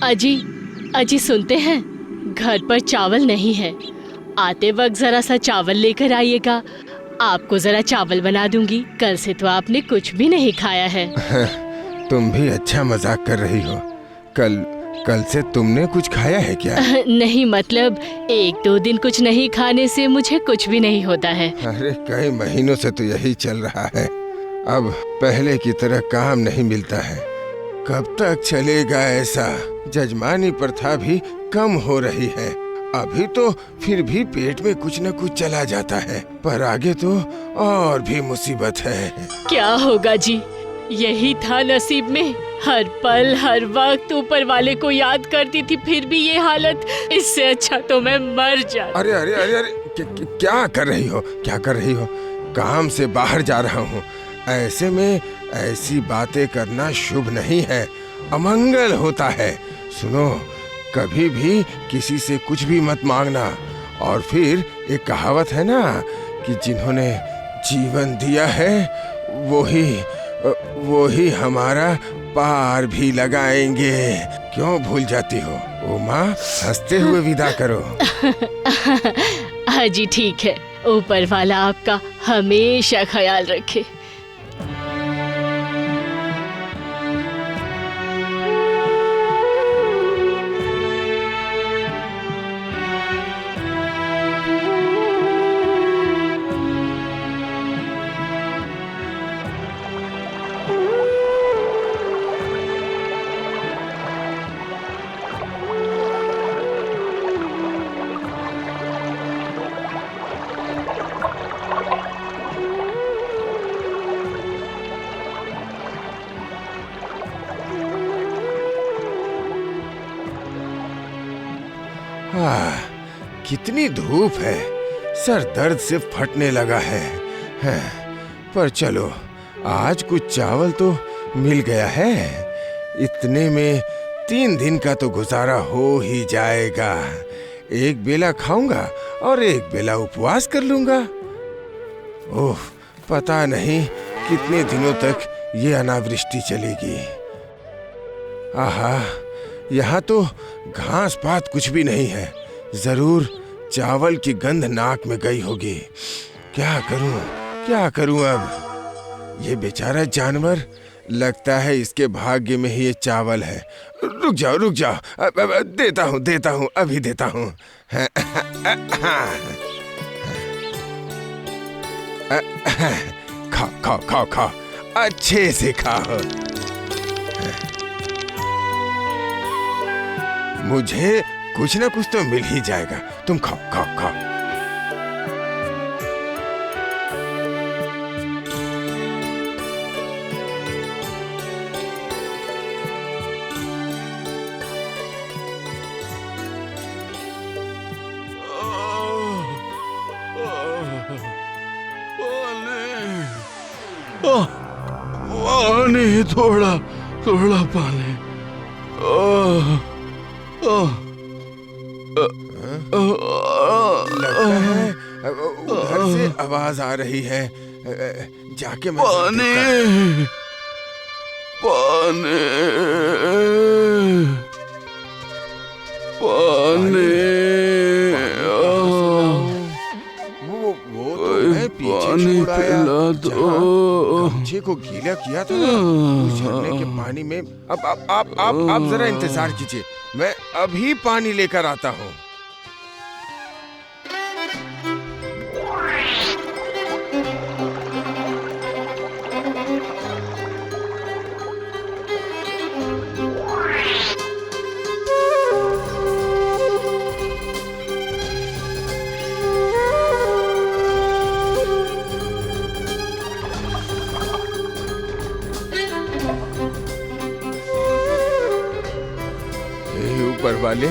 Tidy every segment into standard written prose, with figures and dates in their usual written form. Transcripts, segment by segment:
अजी, अजी सुनते हैं, घर पर चावल नहीं है। आते वक्त जरा सा चावल लेकर आइएगा। आपको जरा चावल बना दूंगी। कल से तो आपने कुछ भी नहीं खाया है। तुम भी अच्छा मजाक कर रही हो। कल से तुमने कुछ खाया है क्या? नहीं, मतलब 1-2 दिन कुछ नहीं खाने से मुझे कुछ भी नहीं होता है। अरे कई महीनों से तो यही चल रहा है। अब पहले की तरह काम नहीं मिलता है। कब तक चलेगा ऐसा? जजमानी प्रथा भी कम हो रही है। अभी तो फिर भी पेट में कुछ न कुछ चला जाता है, पर आगे तो और भी मुसीबत है। क्या होगा जी, यही था नसीब में। हर पल हर वक्त ऊपर वाले को याद करती थी, फिर भी ये हालत। इससे अच्छा तो मैं मर जाती। अरे अरे अरे अरे क्या कर रही हो? क्या कर रही हो? काम से बाहर जा रहा हूँ। ऐसे में ऐसी बातें करना शुभ नहीं है, अमंगल होता है। सुनो, कभी भी किसी से कुछ भी मत मांगना। और फिर एक कहावत है ना कि जिन्होंने जीवन दिया है वो ही हमारा पार भी लगाएंगे। क्यों भूल जाती हो? उमा, हंसते हुए विदा करो। हाँ जी, ठीक है। ऊपर वाला आपका हमेशा ख्याल रखे। कितनी धूप है, सर दर्द से फटने लगा है। पर चलो, आज कुछ चावल तो मिल गया है। इतने में 3 दिन का तो गुजारा हो ही जाएगा। एक बेला खाऊंगा और एक बेला उपवास कर लूंगा। ओह, पता नहीं कितने दिनों तक ये अनावृष्टि चलेगी। आहा, यहाँ तो घास पात कुछ भी नहीं है। जरूर चावल की गंध नाक में गई होगी। क्या करूं अब? ये बेचारा जानवर, लगता है इसके भाग्य में ही ये चावल है। रुक जाओ, अब देता हूँ, अभी देता हूँ। खाओ, अच्छे से खाओ। मुझे कुछ ना कुछ तो मिल ही जाएगा। तुम खाओ। पानी, थोड़ा पानी। लगता है उधर से आवाज आ रही है। जाके मैं पानी। वो तो मैं पीछे छोड़ आया। गमछे को गीला किया था ना, उस झरने के पानी में। अब आप जरा इंतजार कीजिए, मैं अभी पानी लेकर आता हूँ। ऊपर वाले,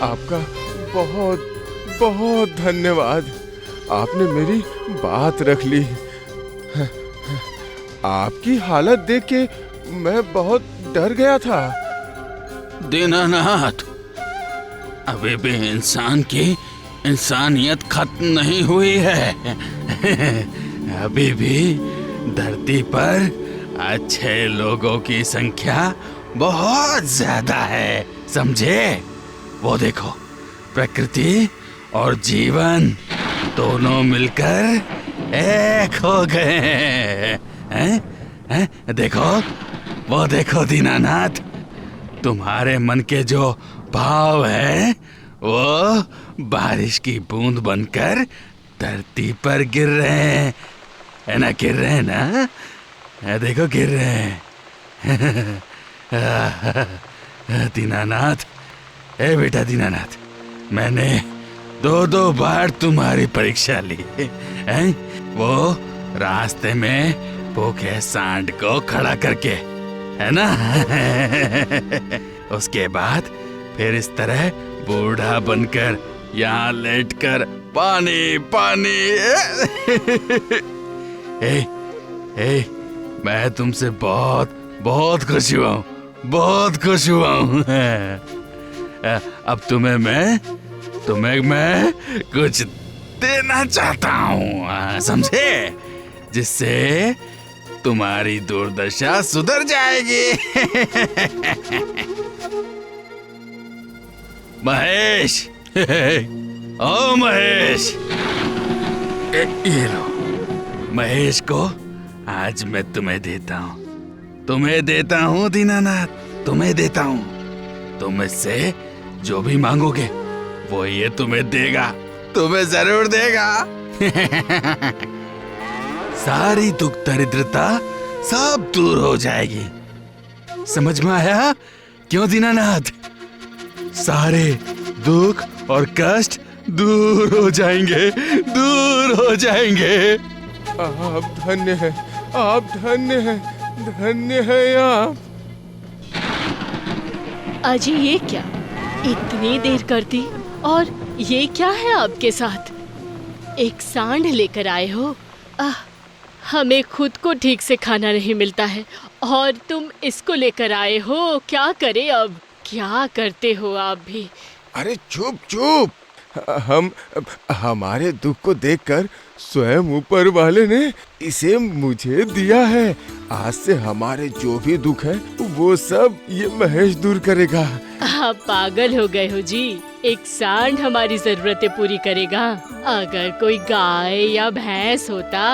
आपका बहुत बहुत धन्यवाद। आपने मेरी बात रख ली। आपकी हालत देख के मैं बहुत डर गया था। दीनानाथ, अभी भी इंसान की इंसानियत खत्म नहीं हुई है। अभी भी धरती पर अच्छे लोगों की संख्या बहुत ज्यादा है, समझे? वो देखो, प्रकृति और जीवन दोनों मिलकर एक हो गए हैं? देखो, वो देखो दीनानाथ, तुम्हारे मन के जो भाव है वो बारिश की बूंद बनकर धरती पर गिर रहे हैं, है ना? गिर रहे हैं ना? देखो गिर रहे हैं। दीनानाथ, ए बेटा दीनानाथ, मैंने 2 बार तुम्हारी परीक्षा ली है। वो रास्ते में भूखे सांड को खड़ा करके, है ना? उसके बाद फिर इस तरह बूढ़ा बनकर यहाँ लेटकर पानी पानी। मैं तुमसे बहुत बहुत खुश हुआ हूँ, बहुत खुश हुआ हूँ। अब तुम्हें मैं कुछ देना चाहता हूँ, समझे? जिससे तुम्हारी दुर्दशा सुधर जाएगी। महेश, ओ महेश, ये लो, महेश को आज मैं तुम्हें देता हूँ दीनानाथ, तुम्हें देता हूँ। तुम इससे जो भी मांगोगे वो ये तुम्हें देगा, तुम्हें जरूर देगा। सारी दुख दरिद्रता सब दूर हो जाएगी, समझ में आया? क्यों दीनानाथ? सारे दुख और कष्ट दूर हो जाएंगे, दूर हो जाएंगे। आप धन्य हैं, आप धन्य हैं, धन्य हैं आप। अजी ये क्या, इतनी देर कर दी? और ये क्या है आपके साथ? एक सांड लेकर आए हो? हमें खुद को ठीक से खाना नहीं मिलता है और तुम इसको लेकर आए हो। क्या करे अब? क्या करते हो आप भी? अरे चुप चुप, हमारे दुख को देखकर स्वयं ऊपर वाले ने इसे मुझे दिया है। आज से हमारे जो भी दुख है वो सब ये महेश दूर करेगा। आप पागल हो गए हो जी? एक सांड हमारी जरूरतें पूरी करेगा? अगर कोई गाय या भैंस होता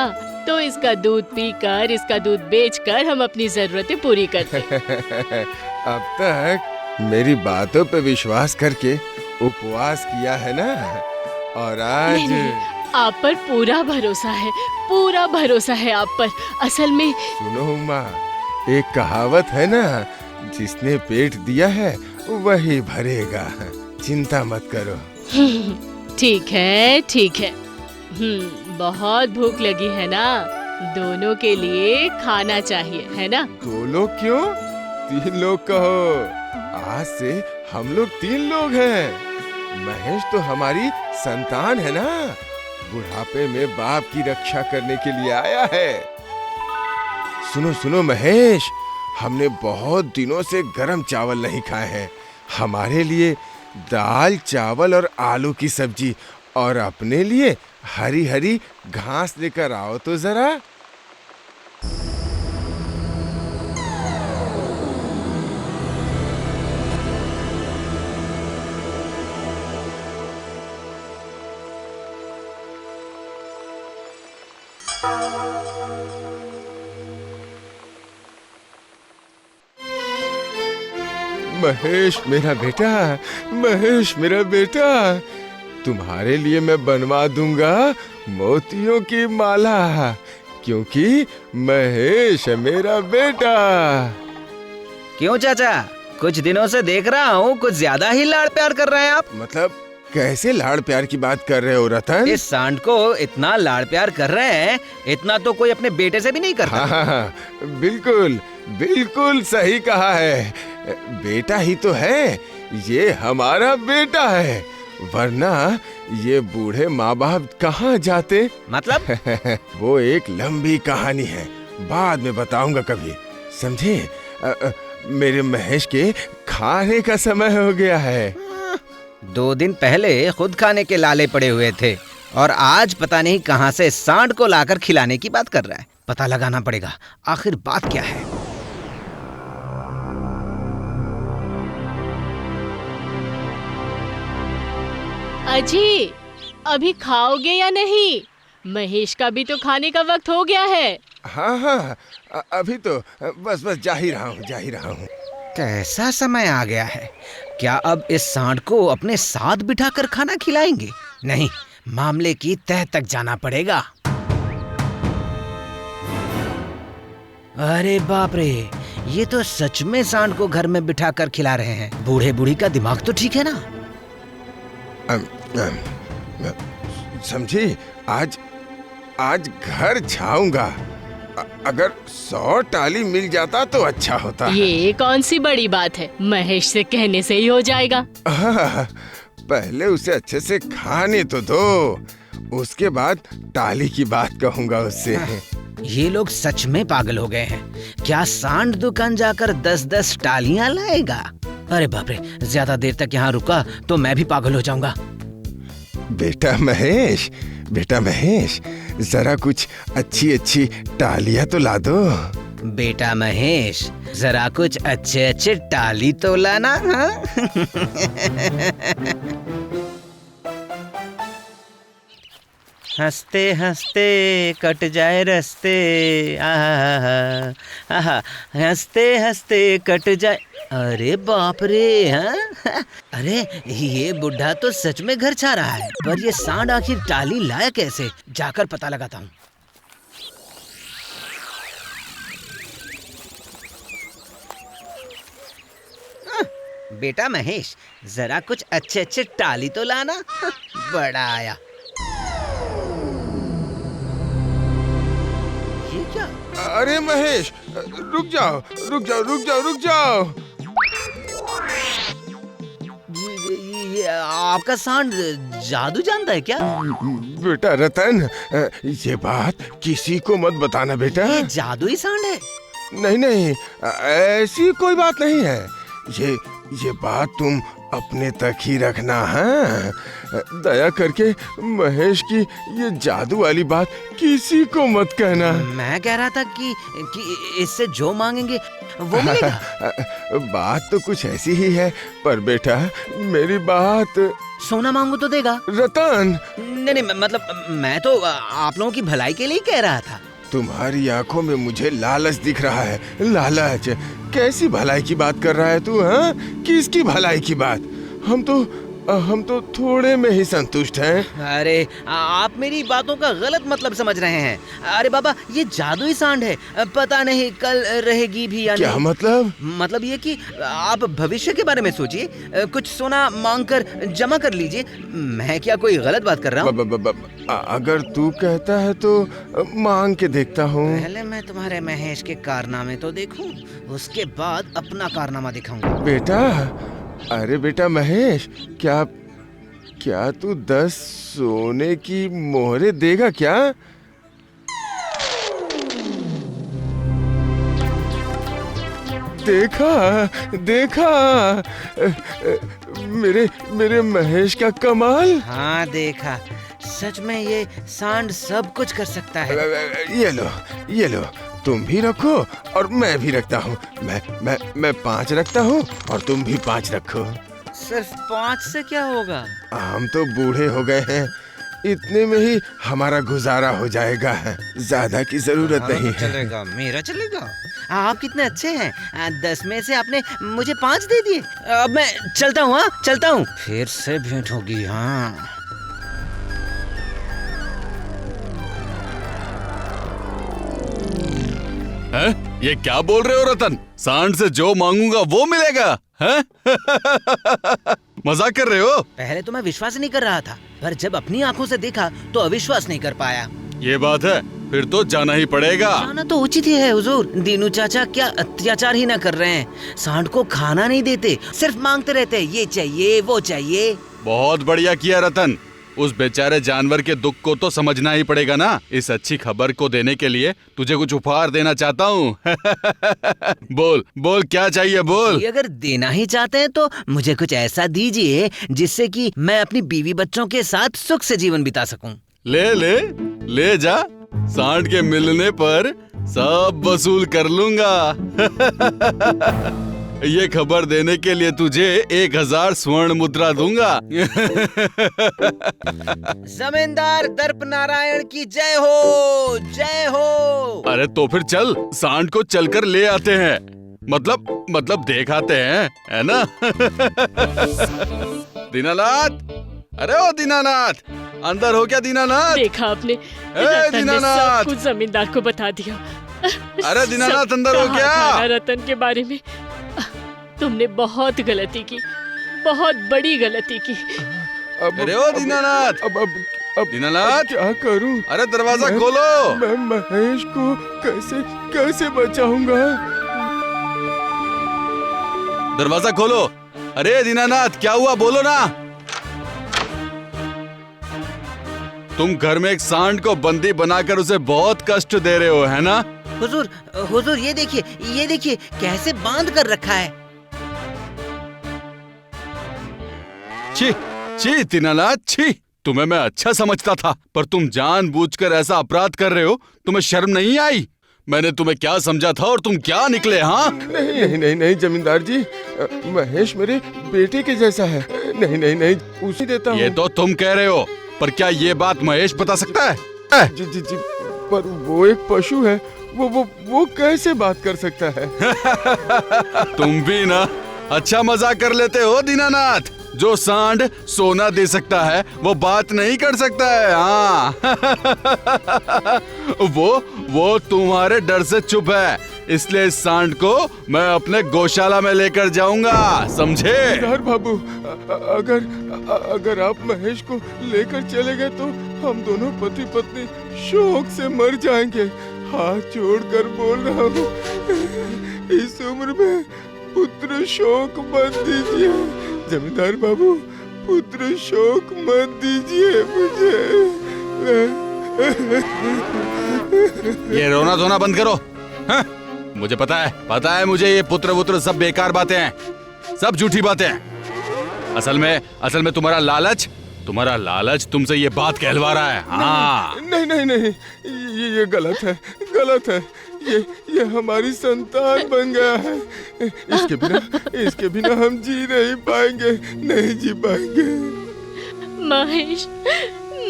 तो इसका दूध पीकर, इसका दूध बेचकर हम अपनी जरूरतें पूरी करते। अब तक मेरी बातों पे विश्वास करके उपवास किया है ना, और आज नहीं, आप पर पूरा भरोसा है, पूरा भरोसा है आप पर। असल में सुनो उमा, एक कहावत है ना, जिसने पेट दिया है वही भरेगा। चिंता मत करो। ठीक है, ठीक है। बहुत भूख लगी है ना? दोनों के लिए खाना चाहिए, है ना? 2 लोग क्यों, 3 लोग कहो। आज से हम लोग 3 लोग हैं। महेश तो हमारी संतान है ना, बुढ़ापे में बाप की रक्षा करने के लिए आया है। सुनो सुनो महेश, हमने बहुत दिनों से गरम चावल नहीं खाए हैं। हमारे लिए दाल चावल और आलू की सब्जी, और अपने लिए हरी हरी घास लेकर आओ तो जरा। महेश मेरा बेटा, महेश मेरा बेटा, तुम्हारे लिए मैं बनवा दूंगा मोतियों की माला, क्योंकि महेश है मेरा बेटा। क्यों चाचा, कुछ दिनों से देख रहा हूँ कुछ ज्यादा ही लाड़ प्यार कर रहे हैं आप। मतलब कैसे लाड़ प्यार की बात कर रहे हो रतन? इस सांड को इतना लाड़ प्यार कर रहे हैं, इतना तो कोई अपने बेटे से भी नहीं करता। हाँ, बिल्कुल बिल्कुल सही कहा है। बेटा ही तो है, ये हमारा बेटा है, वरना ये बूढ़े माँ बाप कहाँ जाते? मतलब? वो एक लंबी कहानी है, बाद में बताऊंगा कभी, समझे? मेरे महेश के खाने का समय हो गया है। 2 दिन पहले खुद खाने के लाले पड़े हुए थे और आज पता नहीं कहां से सांड को लाकर खिलाने की बात कर रहा है। पता लगाना पड़ेगा आखिर बात क्या है। अजी, अभी खाओगे या नहीं? महेश का भी तो खाने का वक्त हो गया है। हाँ हाँ, अभी तो बस जा ही रहा हूँ। कैसा समय आ गया है? क्या अब इस सांड को अपने साथ बिठाकर खाना खिलाएंगे? नहीं, मामले की तह तक जाना पड़ेगा। अरे बाप रे, ये तो सच में सांड को घर में बिठाकर खिला रहे हैं। बूढ़े बूढ़ी का दिमाग तो ठीक है ना? समझी, आज घर छाऊंगा। अगर 100 टाली मिल जाता तो अच्छा होता। ये कौन सी बड़ी बात है, महेश से कहने से ही हो जाएगा। पहले उसे अच्छे से खाने तो दो, उसके बाद टाली की बात कहूंगा उससे। ये लोग सच में पागल हो गए हैं। क्या सांड दुकान जाकर 10-10 टालियां लाएगा? अरे बाप रे, ज्यादा देर तक यहाँ रुका तो मैं भी पागल हो जाऊंगा। बेटा महेश, जरा कुछ अच्छी टालियां तो ला दो। बेटा महेश, जरा कुछ अच्छे टाली तो लाना। हाँ? हंसते हंसते कट जाए रस्ते, आहा, हंसते हंसते कट जाए। अरे बाप रे, हाँ? अरे ये बुढ़ा तो सच में घर छा रहा है, पर ये सांड आखिर टाली लाया कैसे? जाकर पता लगाता हूँ। बेटा महेश, जरा कुछ अच्छे टाली तो लाना। बड़ा आया। ये क्या? अरे महेश, रुक जाओ। ये आपका सांड जादू जानता है क्या? बेटा रतन, ये बात किसी को मत बताना बेटा। ये जादुई सांड है? नहीं, ऐसी कोई बात नहीं है। ये बात तुम अपने तक ही रखना है। दया करके महेश की ये जादू वाली बात किसी को मत कहना। मैं कह रहा था कि इससे जो मांगेंगे वो मिलेगा। बात तो कुछ ऐसी ही है, पर बेटा मेरी बात। सोना मांगो तो देगा? रतन, नहीं, मतलब मैं तो आप लोगों की भलाई के लिए कह रहा था। तुम्हारी आंखों में मुझे लालच दिख रहा है। लालच? कैसी भलाई की बात कर रहा है तू? हाँ, किसकी भलाई की बात? हम तो थोड़े में ही संतुष्ट हैं। अरे आप मेरी बातों का गलत मतलब समझ रहे हैं। अरे बाबा, ये जादुई सांड है, पता नहीं कल रहेगी भी या नहीं। क्या मतलब? मतलब ये कि आप भविष्य के बारे में सोचिए, कुछ सोना मांगकर जमा कर लीजिए। मैं क्या कोई गलत बात कर रहा हूँ? अगर तू कहता है तो मांग के देखता हूँ। पहले मैं तुम्हारे महेश के कारनामे तो देखूं, उसके बाद अपना कारनामा दिखाऊंगा। बेटा, अरे बेटा महेश, क्या तू 10 सोने की मोहरे देगा क्या? देखा मेरे महेश का कमाल। हाँ देखा, सच में ये सांड सब कुछ कर सकता है। ये लो, तुम भी रखो और मैं भी रखता हूँ। मैं 5 रखता हूँ और तुम भी 5 रखो। सिर्फ 5 से क्या होगा? हम तो बूढ़े हो गए हैं, इतने में ही हमारा गुजारा हो जाएगा। ज्यादा की जरूरत नहीं है। चलेगा, मेरा चलेगा। आप कितने अच्छे हैं, 10 में से आपने मुझे 5 दे दिए। अब मैं चलता हूँ। हाँ चलता हूँ, फिर से भेंट होगी। हाँ है? ये क्या बोल रहे हो रतन? सांड से जो मांगूंगा वो मिलेगा? हैं? मजाक कर रहे हो? पहले तो मैं विश्वास नहीं कर रहा था, पर जब अपनी आंखों से देखा तो अविश्वास नहीं कर पाया। ये बात है, फिर तो जाना ही पड़ेगा। जाना तो उचित ही है हुजूर। दीनू चाचा क्या अत्याचार ही ना कर रहे हैं, सांड को खाना नहीं देते, सिर्फ मांगते रहते, ये चाहिए वो चाहिए। बहुत बढ़िया किया रतन, उस बेचारे जानवर के दुख को तो समझना ही पड़ेगा ना। इस अच्छी खबर को देने के लिए तुझे कुछ उपहार देना चाहता हूँ। बोल क्या चाहिए, बोल। अगर देना ही चाहते हैं तो मुझे कुछ ऐसा दीजिए जिससे कि मैं अपनी बीवी बच्चों के साथ सुख से जीवन बिता सकूं। ले जा, सांड के मिलने पर सब वसूल कर लूंगा। ये खबर देने के लिए तुझे 1000 स्वर्ण मुद्रा दूंगा। जमींदार दर्प नारायण की जय हो, जय हो। अरे तो फिर चल, सांड को चलकर ले आते हैं। मतलब देख आते हैं, है ना? दीनानाथ, अरे ओ दीनानाथ, अंदर हो क्या दीनानाथ? देखा आपने, ए, रतन ने दीनानाथ! सब कुछ जमींदार को बता दिया। अरे दीनानाथ, सब अंदर हो कहा क्या? था रतन के बारे में। तुमने बहुत गलती की, बहुत बड़ी गलती की। अरे ओ दीनानाथ! अब दीनानाथ! क्या करूं? अरे दरवाजा खोलो। मैं महेश को कैसे बचाऊंगा? दरवाजा खोलो। अरे दीनानाथ, क्या हुआ, बोलो ना। तुम घर में एक सांड को बंदी बनाकर उसे बहुत कष्ट दे रहे हो, है ना? हुजूर ये देखिए कैसे बांध कर रखा है। छी दीनानाथ, छी। तुम्हें मैं अच्छा समझता था, पर तुम जानबूझकर ऐसा अपराध कर रहे हो। तुम्हें शर्म नहीं आई? मैंने तुम्हें क्या समझा था और तुम क्या निकले? हाँ, नहीं जमींदार जी, महेश मेरे बेटे के जैसा है। नहीं उसे देता हूँ। ये तो तुम कह रहे हो, पर क्या ये बात महेश बता सकता है? जी, पर वो एक पशु है। वो कैसे बात कर सकता है? तुम भी ना अच्छा मजाक कर लेते हो दीनानाथ। जो सांड सोना दे सकता है वो बात नहीं कर सकता है। हाँ। वो तुम्हारे डर से चुप है, इसलिए इस सांड को मैं अपने गौशाला में लेकर जाऊंगा, समझे? जमींदार बाबू, अगर आप महेश को लेकर चले गए तो हम दोनों पति पत्नी शोक से मर जाएंगे। हाथ जोड़कर बोल रहा हूँ, इस उम्र में पुत्र शोक मत दीजिए। जमींदार बाबू, पुत्र शोक मत दीजिए मुझे। ये रोना धोना बंद करो। हाँ? मुझे पता है मुझे, ये पुत्र सब बेकार बातें हैं, सब झूठी बातें हैं। असल में तुम्हारा लालच तुमसे ये बात कहलवा रहा है। हाँ। नहीं, ये गलत है। ये हमारी संतान बन गया है। इसके बिना हम जी नहीं पाएंगे, नहीं जी पाएंगे।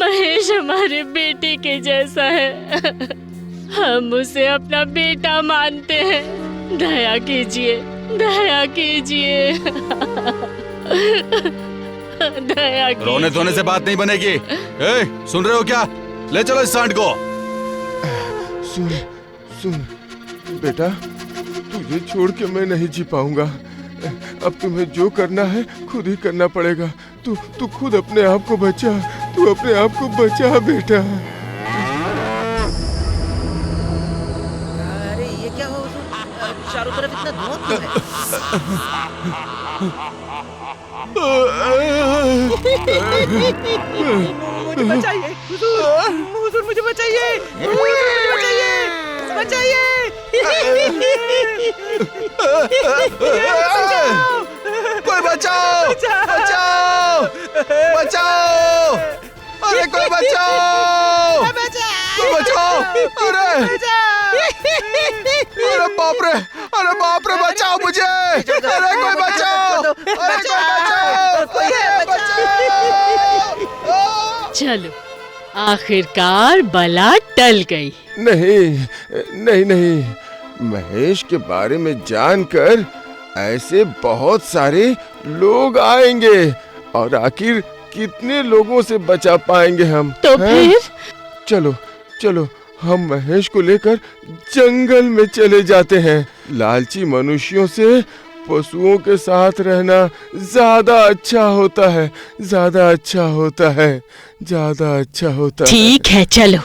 महेश हमारे बेटे के जैसा है। हम उसे अपना बेटा मानते हैं। दया कीजिए। दया कीजिए। रोने धोने से बात नहीं बनेगी। सुन रहे हो क्या? ले चलो इस सांड को। सुन बेटा, तुझे छोड़ के मैं नहीं जी पाऊंगा। अब तुम्हें जो करना है खुद ही करना पड़ेगा। तू खुद अपने आप को बचा। तू अपने आप को बचा बेटा। अरे ये क्या हो? चारों तरफ इतना धुआं क्यों है? मुझे बचाइए हुजूर, मुझे बचाइए, बचाइए। कोई बचाओ! अरे कोई बचाओ! अरे बाप रे, बचाओ मुझे! अरे कोई बचाओ! चलो, आखिरकार बला टल गई। नहीं, महेश के बारे में जानकर ऐसे बहुत सारे लोग आएंगे और आखिर कितने लोगों से बचा पाएंगे हम? तो फिर चलो हम महेश को लेकर जंगल में चले जाते हैं। लालची मनुष्यों से पशुओं के साथ रहना ज्यादा अच्छा होता है। ठीक है, चलो।